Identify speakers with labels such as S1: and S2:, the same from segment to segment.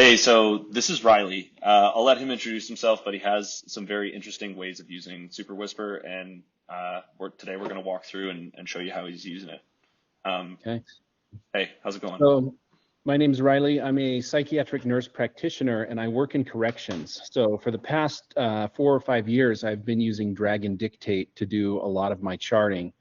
S1: Hey, so this is Riley. I'll let him introduce himself, but he has some very interesting ways of using Superwhisper, and today we're going to walk through and show you how he's using it. Um,
S2: Okay.
S1: hey, how's it going?
S2: So my name is Riley. I'm a psychiatric nurse practitioner and I work in corrections. So for the past 4 or 5 years, I've been using Dragon Dictate to do a lot of my charting.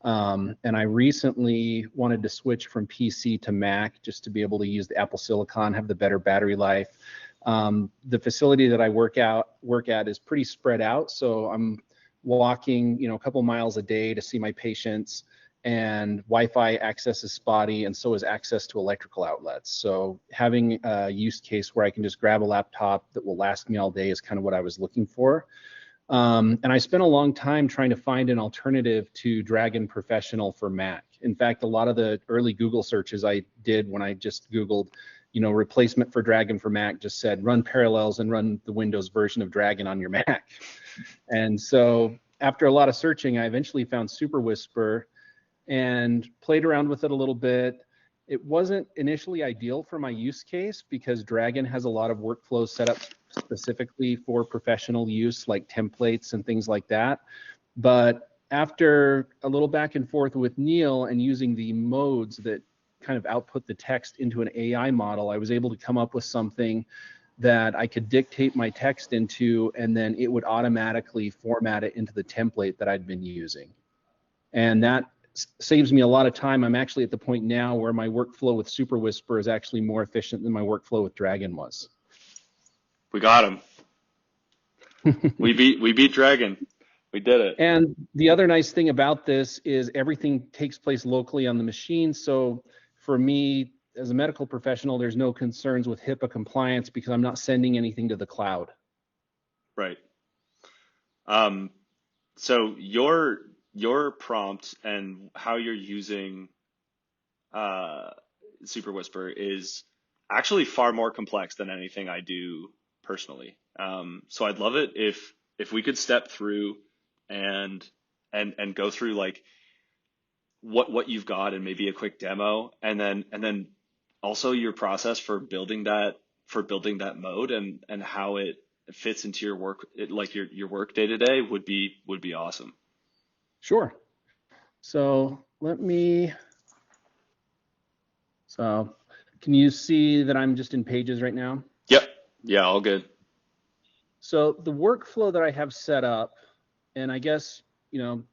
S2: And I recently wanted to switch from PC to Mac just to be able to use the Apple Silicon, have the better battery life. The facility that I work at is pretty spread out. So I'm walking, a couple miles a day to see my patients, and Wi-Fi access is spotty, and so is access to electrical outlets. So having a use case where I can just grab a laptop that will last me all day is kind of what I was looking for. And I spent a long time trying to find an alternative to Dragon Professional for Mac. In fact, a lot of the early Google searches I did when I just Googled, replacement for Dragon for Mac just said run Parallels and run the Windows version of Dragon on your Mac. And so after a lot of searching, I eventually found Superwhisper and played around with it a little bit. It wasn't initially ideal for my use case because Dragon has a lot of workflows set up specifically for professional use, like templates and things like that. But after a little back and forth with Neil and using the modes that kind of output the text into an AI model, I was able to come up with something that I could dictate my text into, and then it would automatically format it into the template that I'd been using. And that saves me a lot of time. I'm actually at the point now where my workflow with Superwhisper is actually more efficient than my workflow with Dragon was.
S1: We got him. We beat Dragon. We did it.
S2: And the other nice thing about this is everything takes place locally on the machine. So for me, as a medical professional, there's no concerns with HIPAA compliance because I'm not sending anything to the cloud.
S1: Right. Um, so your prompt and how you're using uh, Superwhisper is actually far more complex than anything I do personally. So I'd love it if we could step through and and go through like what you've got and maybe a quick demo, and then also your process for building that mode and how it fits into your work, like your work day to day would be awesome.
S2: Sure. So so can you see that I'm just in Pages right now?
S1: Yep. Yeah, all good.
S2: So the workflow that I have set up, and I guess, I'm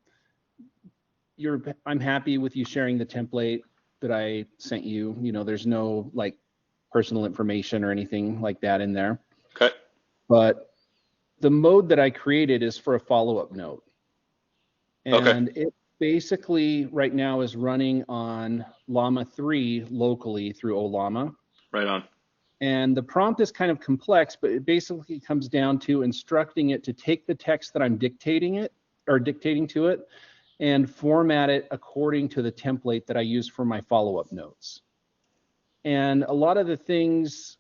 S2: happy with you sharing the template that I sent you. There's no like personal information or anything like that in there.
S1: Okay.
S2: But the mode that I created is for a follow-up note.
S1: Okay.
S2: And it basically right now is running on Llama 3 locally through Olama.
S1: Right on.
S2: And the prompt is kind of complex, but it basically comes down to instructing it to take the text that I'm dictating to it and format it according to the template that I use for my follow-up notes. And a lot of the things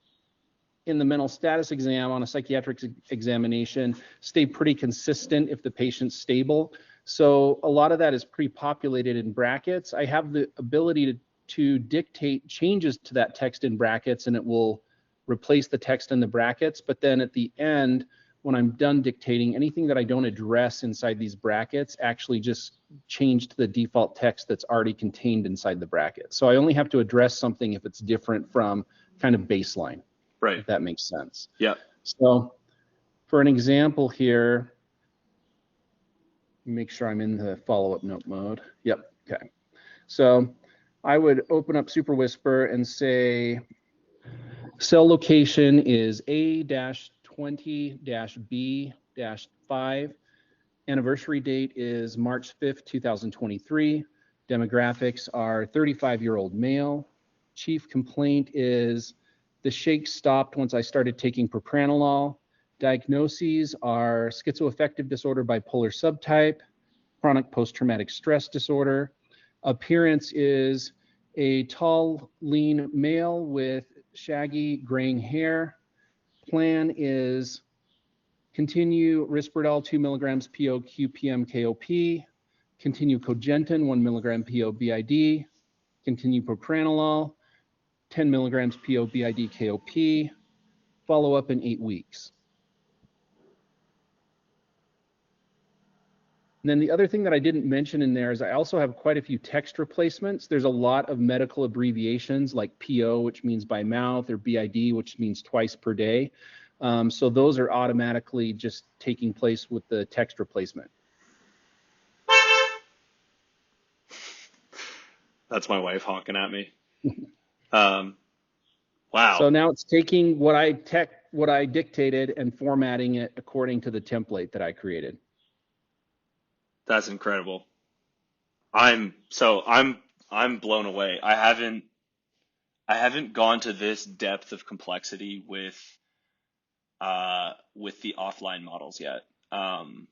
S2: in the mental status exam on a psychiatric examination stay pretty consistent if the patient's stable. So a lot of that is pre-populated in brackets. I have the ability to dictate changes to that text in brackets, and it will replace the text in the brackets. But then at the end, when I'm done dictating, anything that I don't address inside these brackets actually just change to the default text that's already contained inside the bracket. So I only have to address something if it's different from kind of baseline,
S1: Right.
S2: if that makes sense.
S1: Yeah.
S2: So for an example here, make sure I'm in the follow-up note mode. Yep, okay. So I would open up Superwhisper and say, cell location is A-20-B-5. Anniversary date is March 5th, 2023. Demographics are 35-year-old male. Chief complaint is the shakes stopped once I started taking propranolol. Diagnoses are schizoaffective disorder, bipolar subtype, chronic post-traumatic stress disorder. Appearance is a tall, lean male with shaggy graying hair. Plan is continue Risperdal 2 milligrams PO QPM KOP, continue Cogentin 1 milligram PO BID, continue propranolol 10 milligrams PO BID KOP, follow up in 8 weeks. And then the other thing that I didn't mention in there is I also have quite a few text replacements. There's a lot of medical abbreviations like PO, which means by mouth, or BID, which means twice per day. So those are automatically just taking place with the text replacement.
S1: That's my wife honking at me. Um, wow.
S2: So now it's taking what I dictated and formatting it according to the template that I created.
S1: That's incredible. I'm blown away. I haven't gone to this depth of complexity with the offline models yet.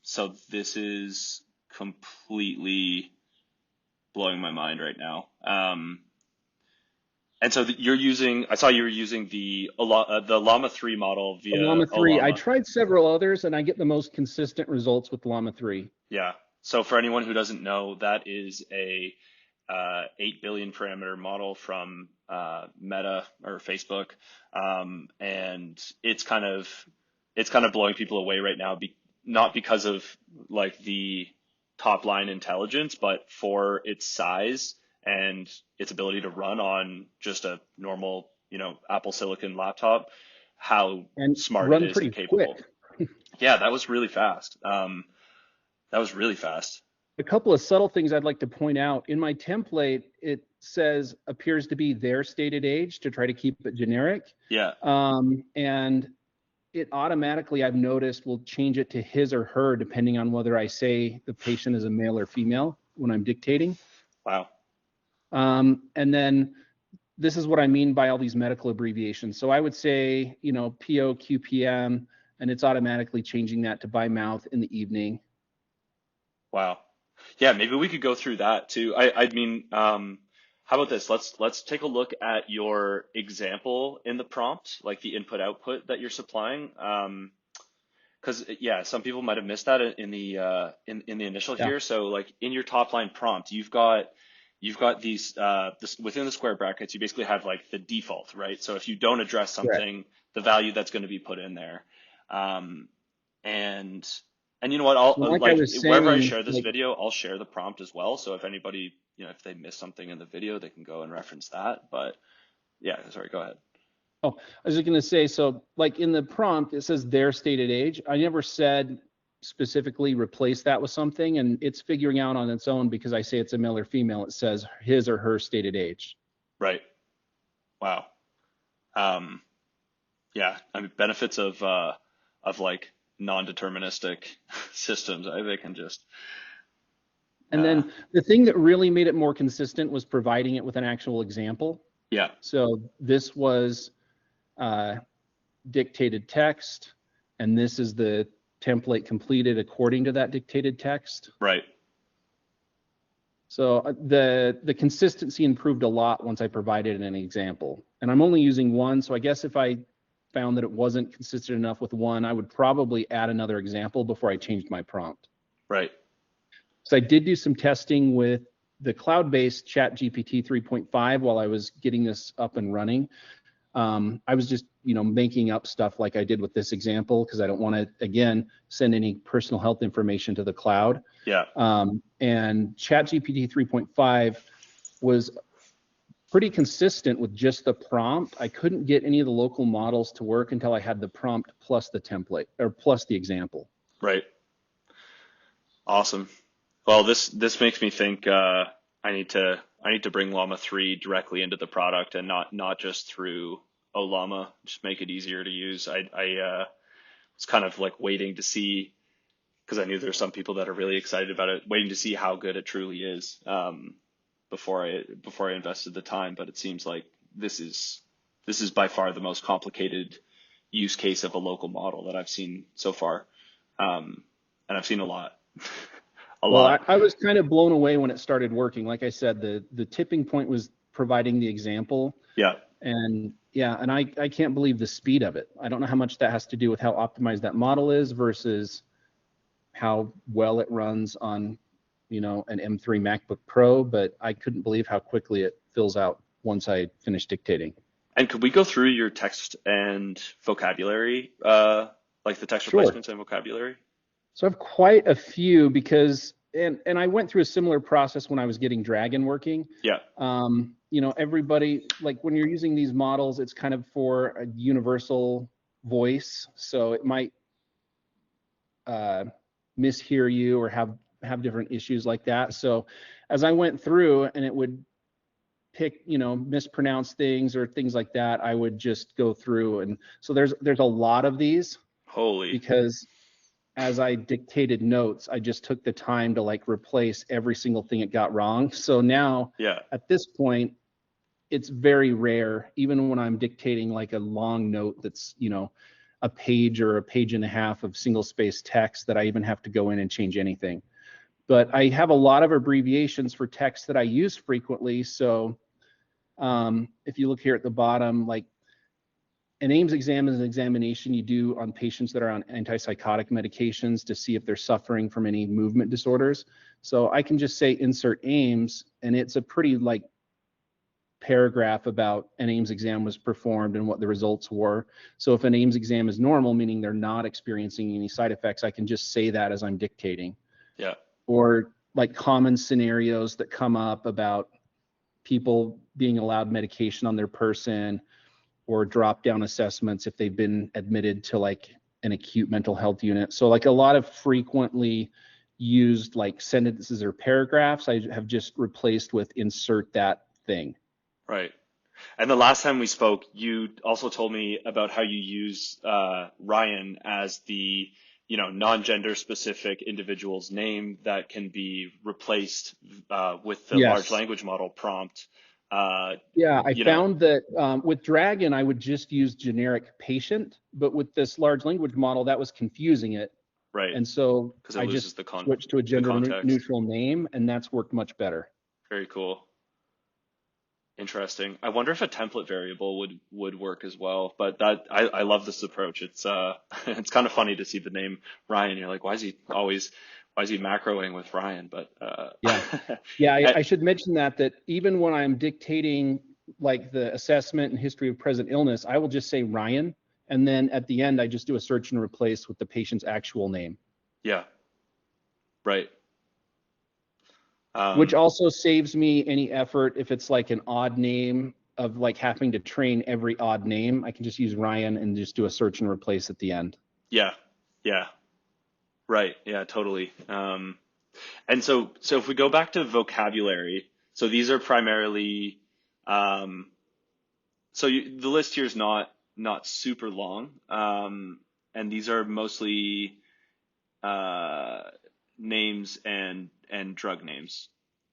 S1: So this is completely blowing my mind right now. And so you're using, I saw you were using the Llama 3 model
S2: The
S1: via
S2: Llama 3, I
S1: Ollama.
S2: tried several others and I get the most consistent results with Llama 3.
S1: Yeah. So for anyone who doesn't know, that is a 8 billion parameter model from Meta or Facebook, and it's kind of blowing people away right now. Not because of like the top line intelligence, but for its size and its ability to run on just a normal, Apple Silicon laptop, how
S2: And
S1: smart it
S2: run
S1: is
S2: pretty
S1: and capable.
S2: quick.
S1: Yeah, that was really fast. That was really fast.
S2: A couple of subtle things I'd like to point out. In my template, it says appears to be their stated age to try to keep it generic.
S1: Yeah.
S2: And it automatically, I've noticed, will change it to his or her depending on whether I say the patient is a male or female when I'm dictating.
S1: Wow.
S2: And then this is what I mean by all these medical abbreviations. So I would say, PO, QPM, and it's automatically changing that to by mouth in the evening.
S1: Wow. Yeah, maybe we could go through that too. I mean, how about this? Let's take a look at your example in the prompt, like the input output that you're supplying. Because yeah, some people might have missed that in the initial
S2: Yeah.
S1: here. So like in your top line prompt, you've got these within the square brackets, you basically have like the default, right? So if you don't address
S2: Correct.
S1: something, the value that's going to be put in there. Um, and and you know what? I'll
S2: Well, like I
S1: like
S2: was
S1: wherever I
S2: saying,
S1: share this video, I'll share the prompt as well. So if anybody, if they miss something in the video, they can go and reference that. But yeah, sorry, go ahead.
S2: oh, I was just going to say, so like in the prompt, it says their stated age. I never said specifically replace that with something, and it's figuring out on its own because I say it's a male or female. It says his or her stated age.
S1: Right. Wow. Um, yeah. I mean, benefits of like non-deterministic systems. They can just
S2: And
S1: uh,
S2: then the thing that really made it more consistent was providing it with an actual example.
S1: yeah.
S2: So this was dictated text, and this is the template completed according to that dictated text.
S1: Right.
S2: So the consistency improved a lot once I provided an example. And I'm only using one, so I guess if I found that it wasn't consistent enough with one, I would probably add another example before I changed my prompt.
S1: Right.
S2: So I did do some testing with the cloud-based ChatGPT 3.5 while I was getting this up and running. I was just, making up stuff like I did with this example because I don't want to, again, send any personal health information to the cloud.
S1: Yeah.
S2: And ChatGPT 3.5 was pretty consistent with just the prompt. I couldn't get any of the local models to work until I had the prompt plus the template or plus the example.
S1: Right. Awesome. Well, this makes me think I need to bring Llama 3 directly into the product and not just through Ollama. Just make it easier to use. I was kind of like waiting to see because I knew there's some people that are really excited about it, waiting to see how good it truly is before I invested the time. But it seems like this is by far the most complicated use case of a local model that I've seen so far, and I've seen a lot.
S2: Well, I was kind of blown away when it started working. Like I said, the tipping point was providing the example.
S1: Yeah.
S2: And yeah, and I can't believe the speed of it. I don't know how much that has to do with how optimized that model is versus how well it runs on, an M3 MacBook Pro, but I couldn't believe how quickly it fills out once I finish dictating.
S1: And could we go through your text and vocabulary, like the text
S2: Sure.
S1: replacements and vocabulary?
S2: So I have quite a few because, and I went through a similar process when I was getting Dragon working.
S1: Yeah.
S2: Everybody, like when you're using these models, it's kind of for a universal voice. So it might uh, mishear you or have different issues like that. So as I went through and it would pick, mispronounce things or things like that, I would just go through. And so there's a lot of these
S1: Holy.
S2: because as I dictated notes, I just took the time to like replace every single thing it got wrong. So now
S1: Yeah.
S2: at this point, it's very rare, even when I'm dictating like a long note that's, a page or a page and a half of single space text, that I even have to go in and change anything. But I have a lot of abbreviations for text that I use frequently. So if you look here at the bottom, like an Ames exam is an examination you do on patients that are on antipsychotic medications to see if they're suffering from any movement disorders. So I can just say insert Ames, and it's a pretty like paragraph about an Ames exam was performed and what the results were. So if an Ames exam is normal, meaning they're not experiencing any side effects, I can just say that as I'm dictating.
S1: Yeah.
S2: Or like common scenarios that come up about people being allowed medication on their person, or drop down assessments if they've been admitted to like an acute mental health unit. So like a lot of frequently used like sentences or paragraphs I have just replaced with insert that thing.
S1: Right. And the last time we spoke, you also told me about how you use Ryan as the, non-gender specific individual's name that can be replaced with the large
S2: Yes.
S1: language model prompt.
S2: Yeah, I
S1: You know,
S2: found that with Dragon, I would just use generic patient, but with this large language model, that was confusing it.
S1: right?
S2: And so
S1: Because it
S2: I
S1: loses
S2: just
S1: the
S2: switched to a
S1: the
S2: gender
S1: context.
S2: neutral name, and that's worked much better.
S1: Very cool. Interesting. I wonder if a template variable would work as well. But I love this approach. It's it's kind of funny to see the name Ryan. You're like, why is he macroing with Ryan? But
S2: Yeah. Yeah, I,
S1: eh,
S2: I should mention that even when I'm dictating like the assessment and history of present illness, I will just say Ryan, and then at the end I just do a search and replace with the patient's actual name,
S1: yeah, right.
S2: which
S1: Um,
S2: also saves me any effort if it's like an odd name of like having to train every odd name. I can just use Ryan and just do a search and replace at the end.
S1: yeah, yeah, right. Yeah, totally. And so if we go back to vocabulary, so these are primarily, um, the list here is not super long, and these are mostly uh, names and drug names.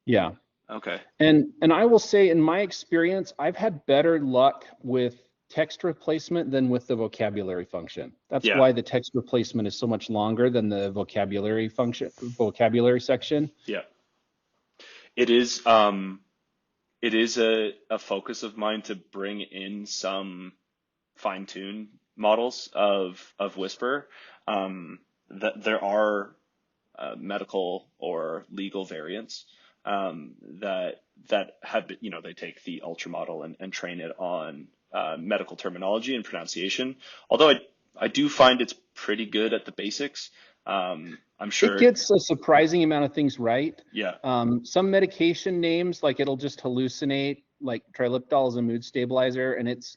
S2: Yeah.
S1: Okay.
S2: And I will say in my experience, I've had better luck with text replacement than with the vocabulary function. That's
S1: Yeah.
S2: why the text replacement is so much longer than the vocabulary section.
S1: Yeah. It is. It is a focus of mine to bring in some fine tune models of Whisper. That there are medical or legal variants that have been, they take the ultra model and train it on medical terminology and pronunciation. Although I do find it's pretty good at the basics. I'm
S2: It
S1: sure.
S2: gets a surprising amount of things right.
S1: Yeah.
S2: Some medication names, like it'll just hallucinate, like triliptol is a mood stabilizer, and it's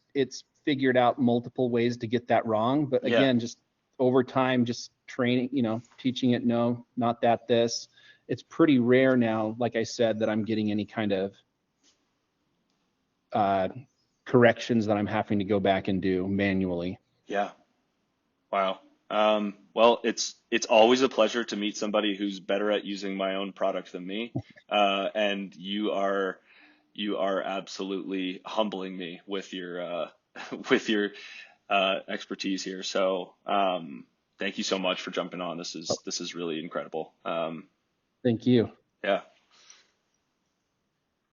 S2: figured out multiple ways to get that wrong. But
S1: Yeah.
S2: again, just over time, just training, teaching it, no, not that, this. It's pretty rare now, like I said, that I'm getting any kind of uh, corrections that I'm having to go back and do manually.
S1: Yeah. Wow. Well, it's always a pleasure to meet somebody who's better at using my own product than me, and you are absolutely humbling me with your with your expertise here. So thank you so much for jumping on. This is really incredible.
S2: Thank you.
S1: Yeah.